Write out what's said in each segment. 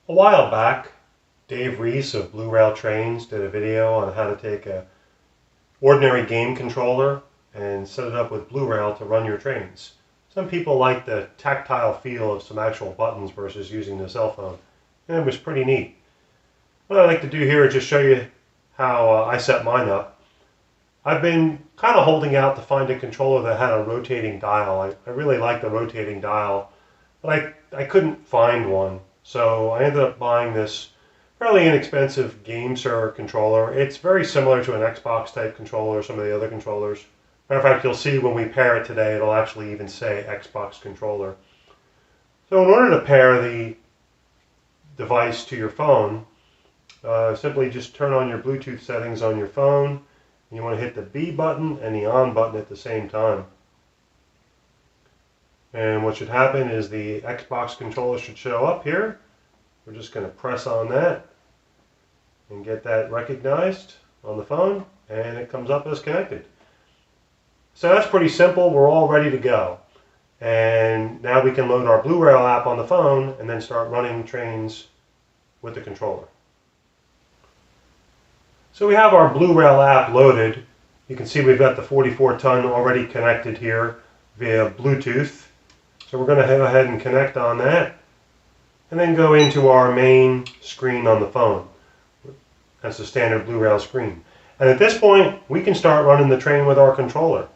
A while back, Dave Reese of BlueRail Trains did a video on how to take a ordinary game controller and set it up with BlueRail to run your trains. Some people like the tactile feel of some actual buttons versus using the cell phone, and it was pretty neat. What I'd like to do here is just show you how I set mine up. I've been kind of holding out to find a controller that had a rotating dial. I really like the rotating dial, but I couldn't find one. So I ended up buying this fairly inexpensive GameSir controller. It's very similar to an Xbox type controller or some of the other controllers. Matter of fact, you'll see when we pair it today, it'll actually even say Xbox controller. So in order to pair the device to your phone, simply just turn on your Bluetooth settings on your phone. You want to hit the B button and the on button at the same time. And what should happen is the Xbox controller should show up here. We're just going to press on that and get that recognized on the phone, and it comes up as connected. So that's pretty simple. We're all ready to go. And now we can load our BlueRail app on the phone and then start running trains with the controller. So we have our BlueRail app loaded. You can see we've got the 44-ton already connected here via Bluetooth. So we're going to go ahead and connect on that and then go into our main screen on the phone. That's the standard BlueRail screen. And at this point, we can start running the train with our controller.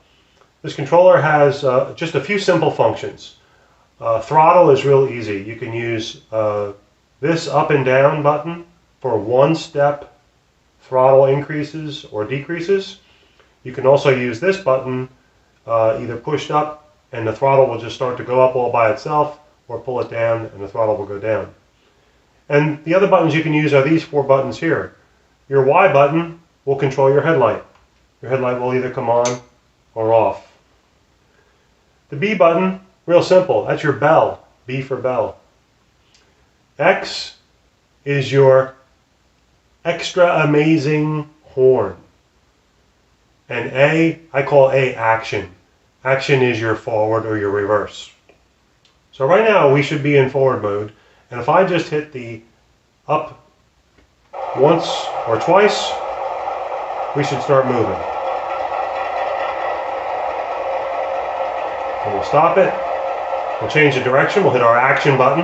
This controller has just a few simple functions. Throttle is real easy. You can use this up and down button for one-step throttle increases or decreases. You can also use this button either pushed up and the throttle will just start to go up all by itself, or pull it down and the throttle will go down. And the other buttons you can use are these four buttons here. Your Y button will control your headlight. Your headlight will either come on or off. The B button, real simple, that's your bell, B for bell. X is your extra amazing horn. And A, I call A action. Action is your forward or your reverse. So right now we should be in forward mode, and if I just hit the up once or twice, we should start moving. And we'll stop it, we'll change the direction, we'll hit our action button,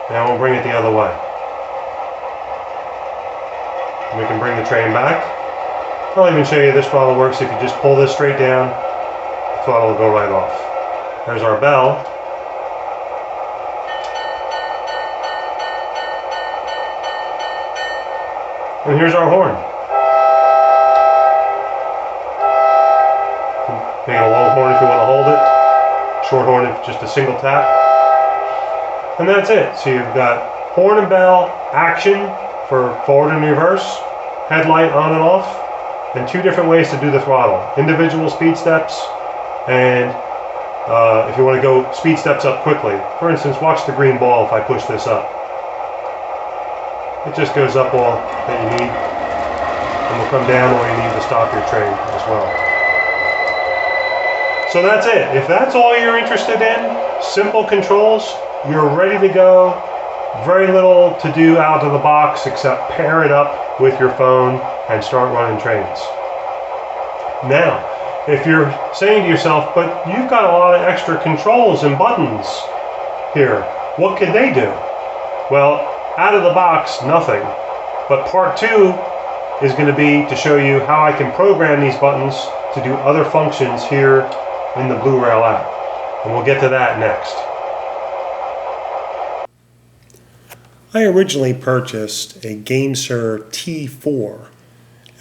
and we'll bring it the other way. And we can bring the train back. I'll even show you this throttle works. If you just pull this straight down, the throttle will go right off. There's our bell. And here's our horn. Make it a long horn if you want to hold it. Short horn if just a single tap. And that's it. So you've got horn and bell, action for forward and reverse, headlight on and off, and two different ways to do the throttle. Individual speed steps, and if you want to go speed steps up quickly. For instance, watch the green ball if I push this up. It just goes up all that you need, and will come down all you need to stop your train as well. So that's it. If that's all you're interested in, simple controls, you're ready to go. Very little to do out of the box except pair it up with your phone and start running trains. Now, if you're saying to yourself, but you've got a lot of extra controls and buttons here, what could they do? Well, out of the box, nothing. But part two is going to be to show you how I can program these buttons to do other functions here in the BlueRail app. And we'll get to that next. I originally purchased a GameSir T4.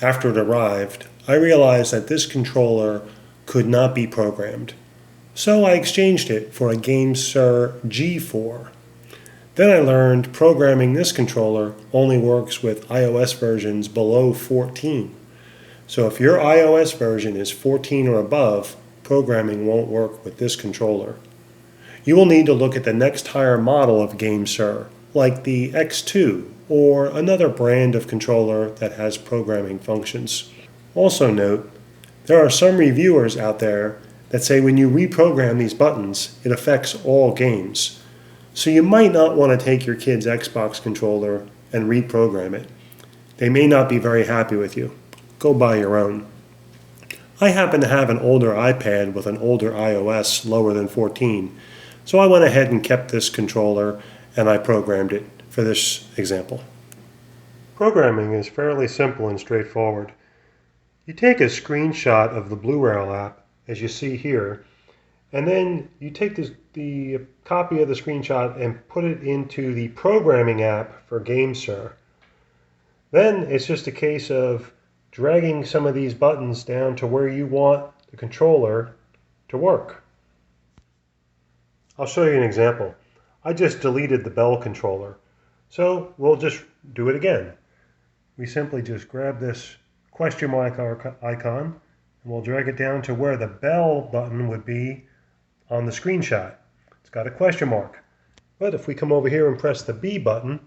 After it arrived, I realized that this controller could not be programmed. So I exchanged it for a GameSir G4. Then I learned programming this controller only works with iOS versions below 14. So if your iOS version is 14 or above, programming won't work with this controller. You will need to look at the next higher model of GameSir, like the X2 or another brand of controller that has programming functions. Also note, there are some reviewers out there that say when you reprogram these buttons, it affects all games. So you might not want to take your kid's Xbox controller and reprogram it. They may not be very happy with you. Go buy your own. I happen to have an older iPad with an older iOS lower than 14, so I went ahead and kept this controller and I programmed it for this example. Programming is fairly simple and straightforward. You take a screenshot of the BlueRail app, as you see here, and then you take the copy of the screenshot and put it into the programming app for GameSir. Then it's just a case of dragging some of these buttons down to where you want the controller to work. I'll show you an example. I just deleted the bell controller, so we'll just do it again. We simply just grab this question mark icon and we'll drag it down to where the bell button would be on the screenshot. It's got a question mark. But if we come over here and press the B button,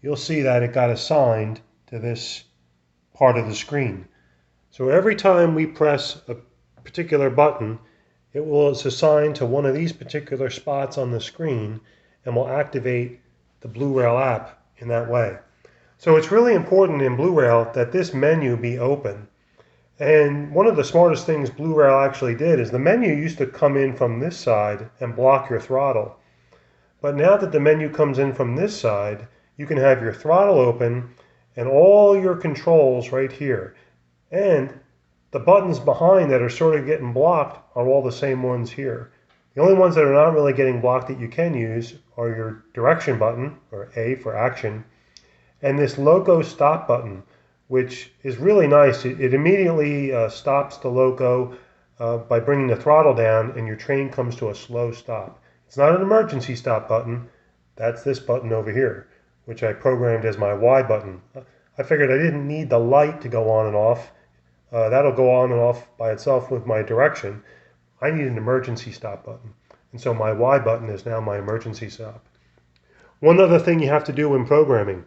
you'll see that it got assigned to this part of the screen. So every time we press a particular button, it will assign to one of these particular spots on the screen and will activate the BlueRail app in that way. So it's really important in BlueRail that this menu be open. And one of the smartest things BlueRail actually did is the menu used to come in from this side and block your throttle. But now that the menu comes in from this side, you can have your throttle open and all your controls right here. And the buttons behind that are sort of getting blocked are all the same ones here. The only ones that are not really getting blocked that you can use are your direction button, or A for action, and this loco stop button, which is really nice. It immediately stops the loco by bringing the throttle down, and your train comes to a slow stop. It's not an emergency stop button. That's this button over here, which I programmed as my Y button. I figured I didn't need the light to go on and off. That'll go on and off by itself with my direction. I need an emergency stop button. And so my Y button is now my emergency stop. One other thing you have to do when programming.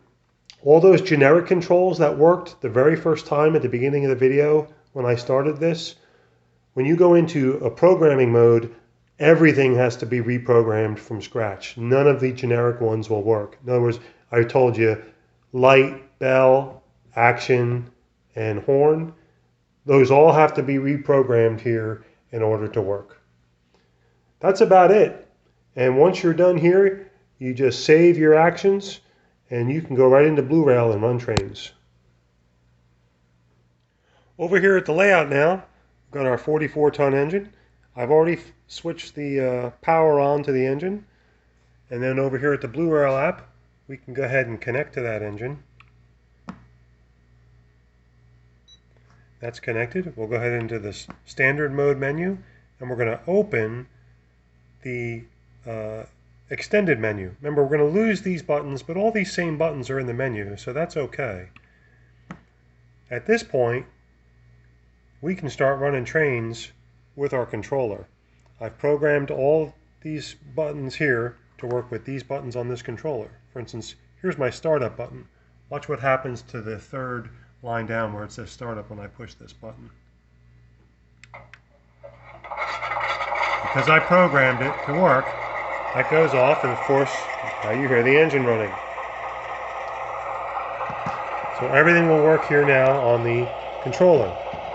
All those generic controls that worked the very first time at the beginning of the video when I started this, when you go into a programming mode, everything has to be reprogrammed from scratch. None of the generic ones will work. In other words, I told you light, bell, action, and horn. Those all have to be reprogrammed here in order to work. That's about it. And once you're done here, you just save your actions and you can go right into BlueRail and run trains. Over here at the layout now, we've got our 44-ton engine. I've already switched the power on to the engine. And then over here at the BlueRail app, we can go ahead and connect to that engine. That's connected. We'll go ahead into this standard mode menu, and we're going to open the extended menu. Remember, we're going to lose these buttons, but all these same buttons are in the menu, so that's okay. At this point, we can start running trains with our controller. I've programmed all these buttons here to work with these buttons on this controller. For instance, here's my startup button. Watch what happens to the third line down where it says startup when I push this button. Because I programmed it to work, that goes off, and of course, now you hear the engine running. So everything will work here now on the controller.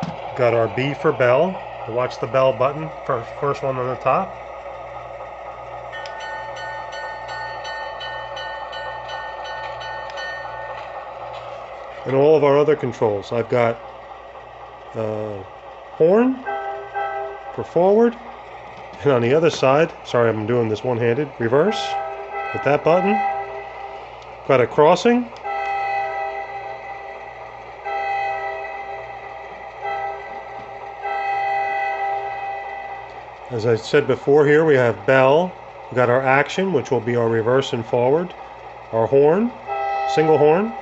We've got our B for bell. Watch the bell button, first one on the top. And all of our other controls. I've got horn for forward. And on the other side, sorry I'm doing this one-handed, reverse with that button. Got a crossing. As I said before, here we have bell. We've got our action, which will be our reverse and forward. Our horn, single horn.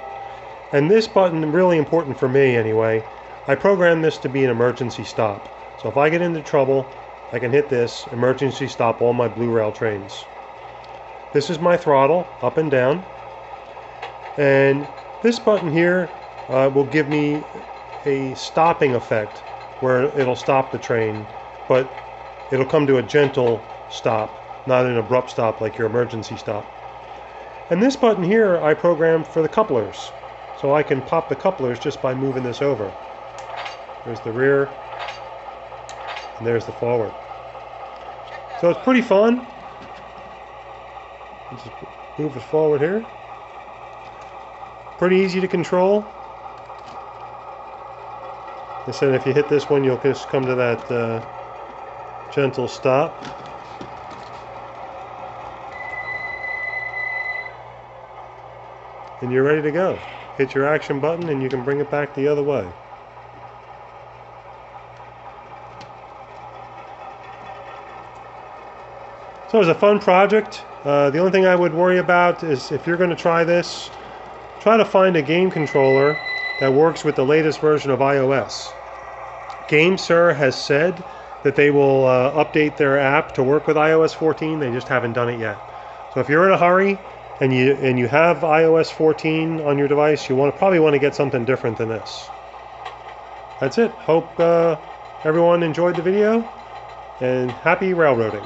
And this button, really important for me anyway, I programmed this to be an emergency stop. So if I get into trouble, I can hit this, emergency stop all my BlueRail trains. This is my throttle, up and down. And this button here will give me a stopping effect where it'll stop the train, but it'll come to a gentle stop not an abrupt stop like your emergency stop. And this button here I programmed for the couplers, so I can pop the couplers just by moving this over. There's the rear, and there's the forward. So it's pretty fun. Let's just move it forward here. Pretty easy to control. I said if you hit this one, you'll just come to that gentle stop. And you're ready to go. Hit your action button and you can bring it back the other way. So it was a fun project. The only thing I would worry about is if you're going to try this, try to find a game controller that works with the latest version of iOS. GameSir has said that they will update their app to work with iOS 14. They just haven't done it yet. So if you're in a hurry and you have iOS 14 on your device, you probably want to get something different than this. That's it. Hope everyone enjoyed the video, and happy railroading.